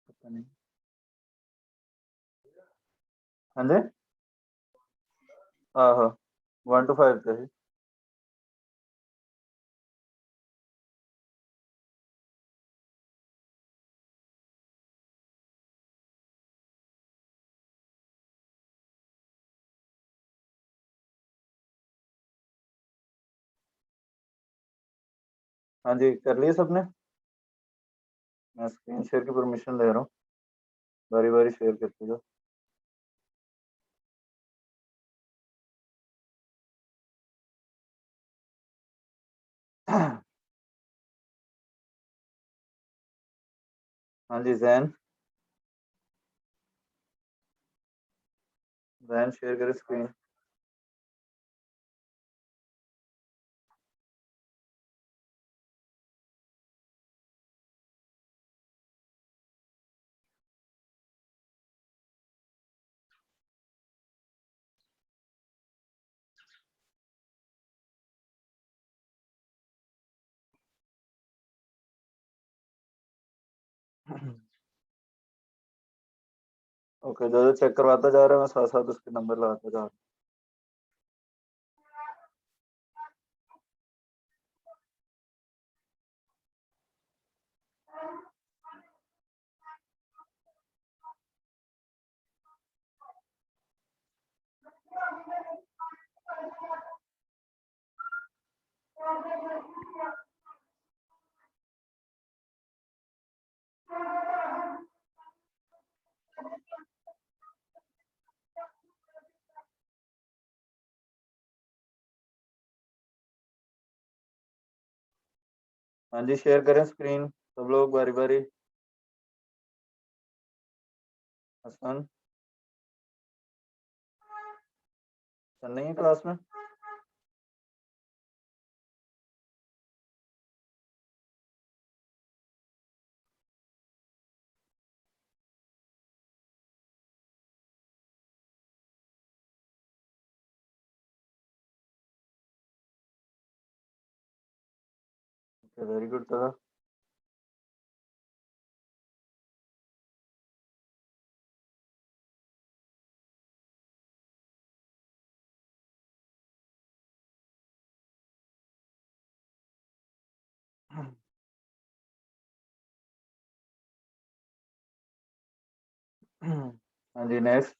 पता नहीं। हाँ जी, आहो 1 to 5 थे। हाँ जी, कर लिए सबने? मैं स्क्रीन शेयर की परमिशन ले रहा हूँ, बारी बारी शेयर करते जाओ। हाँ जी, जैन जैन शेयर करे स्क्रीन। ओके, जो जो चेक करवाता जा रहा है मैं साथ साथ उसके नंबर लगाता जा रहा हूँ। हाँ जी, शेयर करें स्क्रीन सब लोग बारी बारी। हसन हसन नहीं है क्लास में? वेरी गुड दादा। हाँ जी, नेक्स्ट।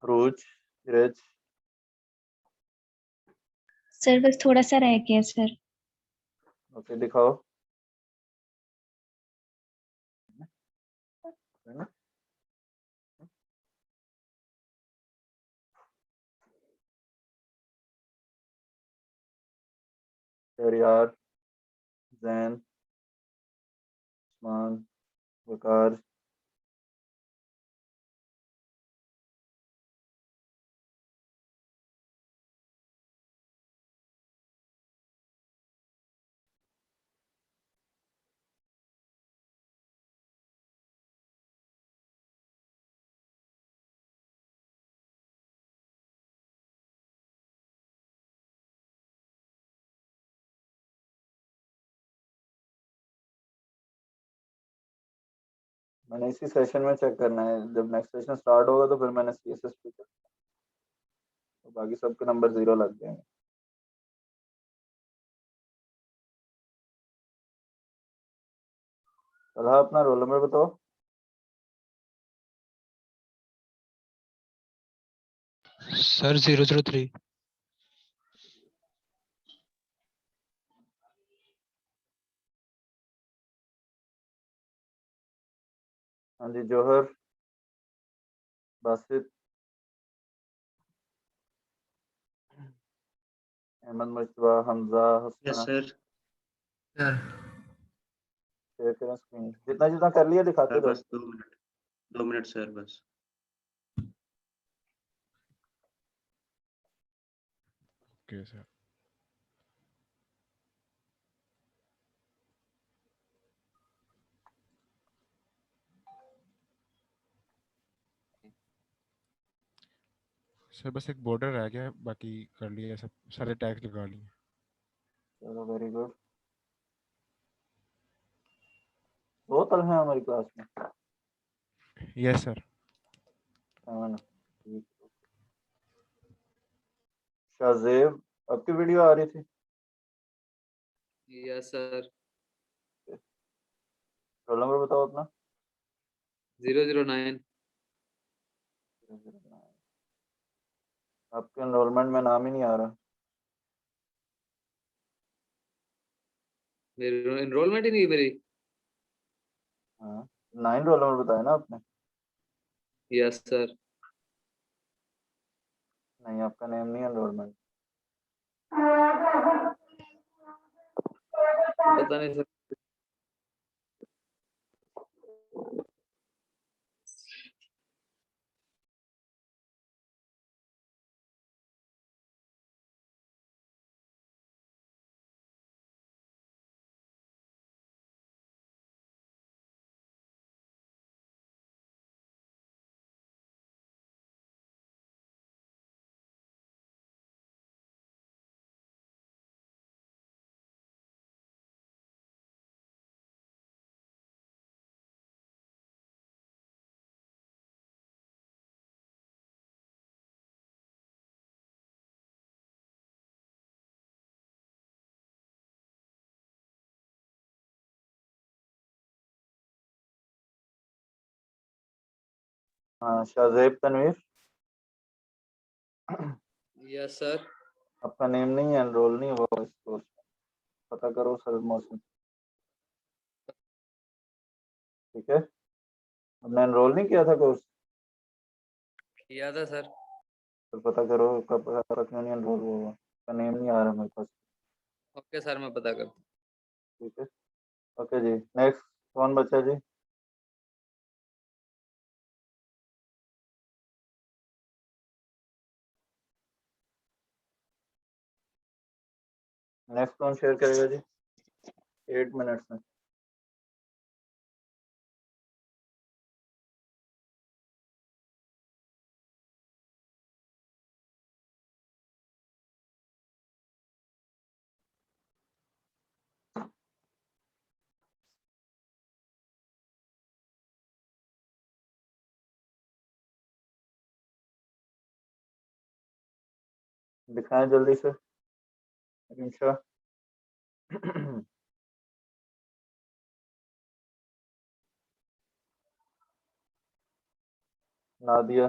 रोज धीरज। सर बस थोड़ा सा रह गया सर। ओके, दिखाओ। है ना? यार जैन उस्मान वकार। मैंने इसी सेशन में चेक करना है, जब नेक्स्ट सेशन स्टार्ट होगा तो फिर मैंने सीएसएस पे चेक, तो बाकी सबके नंबर 0 लग जाएंगे। तलहा अपना रोल नंबर बताओ। सर 003। हाँ जी, जौहर बासित अहमद मुश्तबा हमजा यस हसना। सर। सर शेयर करें स्क्रीन, जितना जितना कर लिया दिखाते जाओ। बस 2 मिनट, 2 मिनट सर बस। Okay sir. सर बस एक बॉर्डर रह गया है, बाकी कर लिया सब, सारे टैग्स लगा लिए। चलो वेरी गुड। दो तल हैं हमारी क्लास में। Yes sir. हाँ ना, ठीक। शाहजेब, आपकी वीडियो आ रही थी? Yes sir. रोल नंबर बताओ अपना। 009। आपके एनरोलमेंट में नाम ही नहीं आ रहा। मेरी एनरोलमेंट ही नहीं है मेरी। हाँ, 9 रोल नंबर बताया ना आपने? Yes sir. नहीं, आपका नेम नहीं है एनरोलमेंट। पता नहीं सर। हाँ, शाहजेब तनवीर, यस सर। आपका नेम नहीं है, एनरोल नहीं हुआ इस कोर्स में। पता करो सर मौसम। ठीक है, हमने एनरोल नहीं किया था कोर्स। किया था सर। तो पता करो कब क्यों नहीं एनरोल हुआ। आपका नेम नहीं आ रहा मेरे पास। ओके सर, मैं पता करता हूँ। ठीक है, ओके जी। नेक्स्ट कौन बचा जी? नेक्स्ट कौन शेयर करेगा जी? 8 मिनट्स में। दिखाएं जल्दी से रिंशा। नादिया,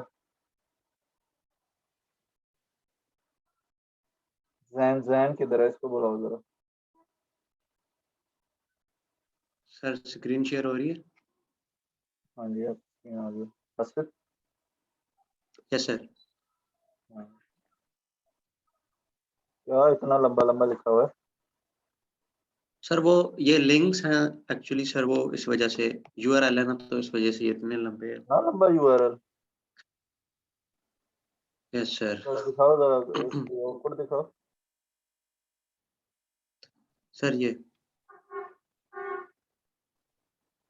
जैन, जैन किधर है? इसको बुलाओ जरा। सर स्क्रीन शेयर हो रही है? हाँ जी, आप यहाँ आ गए। Asad, yes sir. हाँ। क्या इतना लंबा लंबा लिखा हुआ है? सर वो ये लिंक्स हैं एक्चुअली सर, वो इस वजह से यूआरएल है ना, तो इस वजह से ये इतने लंबे हैं। ना लंबा यूआरएल। Yes sir. दिखाओ जरा, इसकी आउटपुट दिखाओ। सर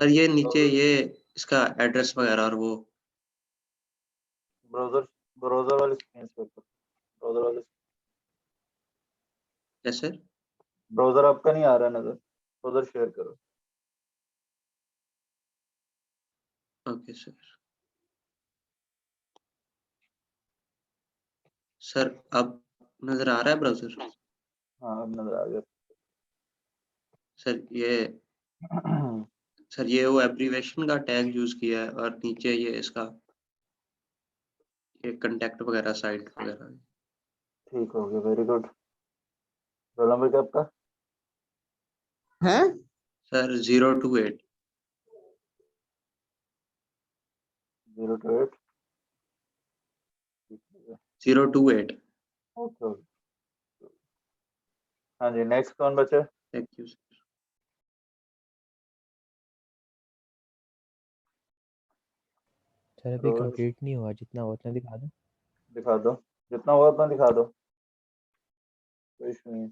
ये नीचे ये इसका एड्रेस वगैरह और वो। ब्राउजर, ब्राउजर वाली स्क्रीन शेयर करो। ब्राउजर वाली, यस सर। ब्राउजर आपका नहीं आ रहा नजर। ब्राउजर शेयर करो। Okay sir. सर अब नजर आ रहा है ब्राउजर? हाँ, अब नजर आ गया। सर ये वो एब्रीवेशन का टैग यूज किया है और नीचे ये इसका ये कांटेक्ट वगैरह साइट वगैरह। ठीक हो गया, वेरी गुड। रोल नंबर क्या आपका? सर 028। 028। 028। ओके, हाँ जी। नेक्स्ट कौन बचे? Thank you sir. सर अभी रोज कंप्लीट नहीं हुआ, जितना हुआ उतना दिखा दो। दिखा दो, जितना हुआ उतना दिखा दो, कोई इशू नहीं है।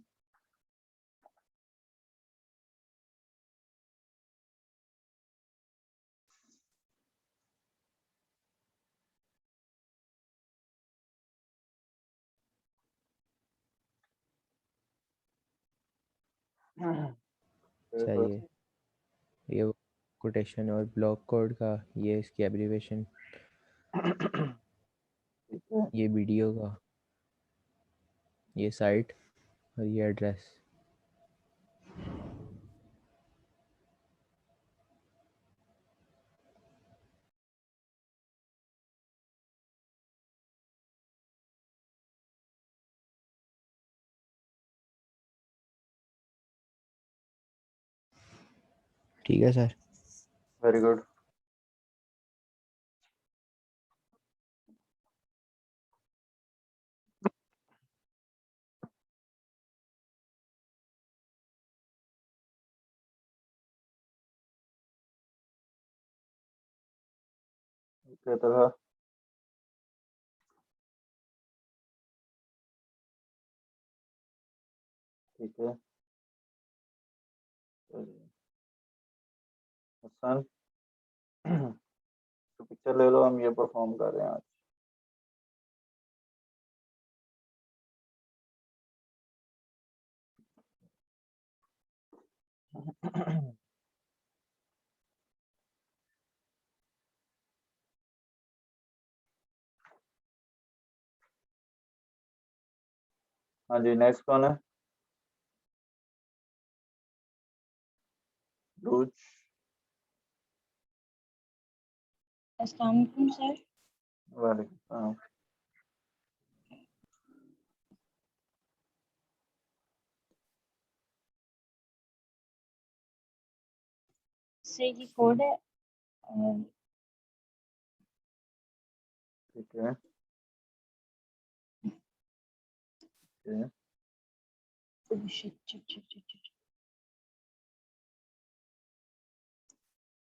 सर ये कोटेशन और ब्लॉक कोड का ये इसकी एब्रीवेशन, ठीक है ये वीडियो का, ये साइट और ये एड्रेस। ठीक है सर। Very good. क्या था? ठीक है हसन, तो पिक्चर ले लो, हम ये परफॉर्म कर रहे हैं आज। हाँ जी, नेक्स्ट कौन है? लूच। अस्सलाम वालेकुम सर। वालेकुम सलाम। सर ये कोड है और ठीक है ठीक है।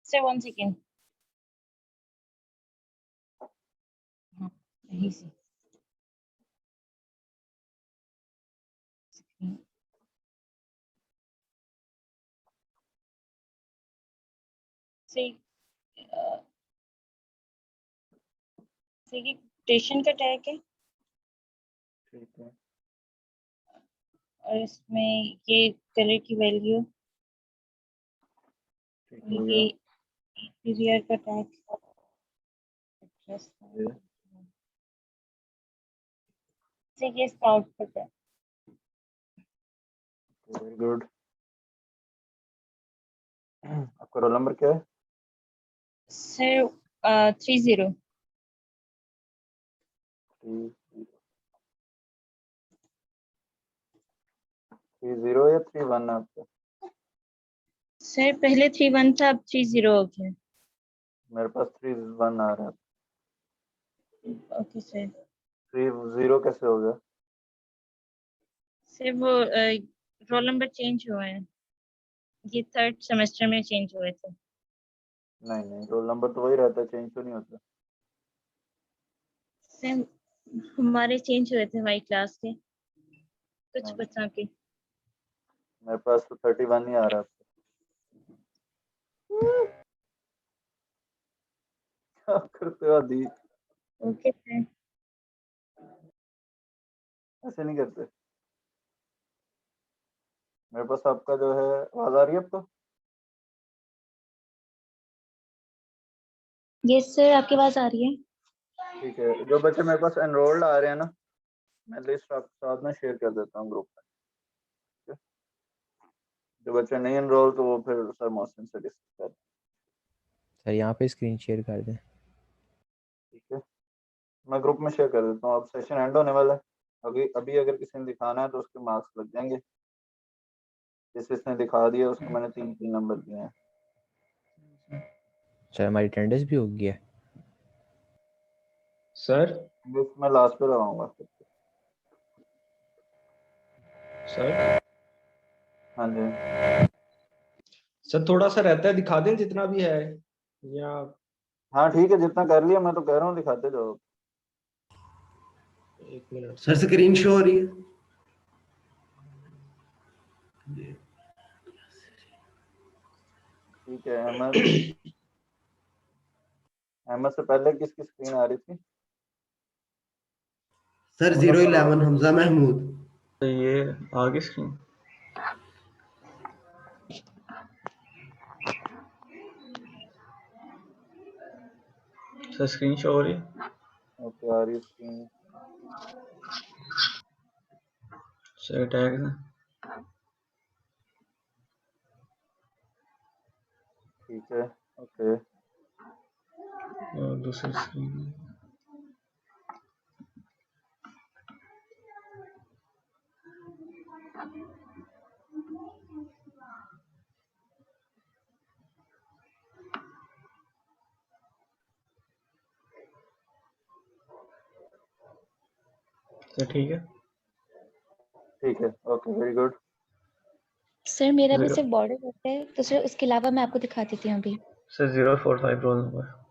Sir 1 second. हाँ यही से सर सर ये कोटेशन का टैग है ठीक है और इसमें ये कलर की वैल्यू, ठीक हो ये गया। पीरियड का टैग, एड्रेस ये सर ये इसका आउटपुट है। Very good. आपका रोल नंबर क्या है? सर 30। 30 या 31 है आपका? सर पहले 31 था, अब 30 हो गया। मेरे पास 31 आ रहा है। Okay sir. 30 कैसे हो गया? सर वो रोल नंबर चेंज हुआ है, ये 3rd सेमेस्टर में चेंज हुए थे। नहीं नहीं, रोल नंबर तो वही रहता है, चेंज तो नहीं होता। सर हमारे चेंज हुए थे हमारी क्लास के कुछ नहीं, बच्चों के। मेरे पास तो 31 ही आ रहा है। क्या करते हो दी? Okay sir. ऐसे नहीं करते। मेरे पास आपका जो है आवाज आ रही है आपको? यस सर, आपकी आवाज आ रही है। ठीक है, जो बच्चे मेरे पास एनरोल्ड आ रहे हैं ना, मैं लिस्ट आपके साथ में शेयर कर देता हूँ ग्रुप में। ठीक है? जो बच्चे नहीं एनरोल तो वो फिर सर मोहसिन से डिस्कस कर। सर यहाँ पे स्क्रीन शेयर कर दें। ठीक है, मैं ग्रुप में शेयर कर देता हूँ। अब सेशन एंड होने वाला है। अभी अभी अगर किसी ने दिखाना है तो उसके मार्क्स लग जाएंगे। जिसने दिखा दिया उसको मैंने 3 नंबर दिए हैं। सर हमारी अटेंडेंस भी हो गई है। सर लिस्ट मैं लास्ट पे लगाऊंगा। सर हाँ जी, सर थोड़ा सा रहता है, दिखा दें जितना भी है या हाँ ठीक है, जितना कर लिया। मैं तो कह रहा हूँ दिखाते जाओ। 1 मिनट सर स्क्रीन शो हो रही है। ठीक है, अहमद से पहले किसकी स्क्रीन आ रही थी? सर मतलब 011 हमजा महमूद। तो ये आगे स्क्रीन सर स्क्रीन शो हो रही है? ओके आ रही स्क्रीन। सर टैग है। ठीक है ओके। और दूसरी स्क्रीन सर ठीक है। ठीक है ओके वेरी गुड। सर मेरा भी Zero. सिर्फ बॉर्डर होता है तो सर उसके अलावा मैं आपको दिखा देती हूँ अभी। Sir 045 roll number.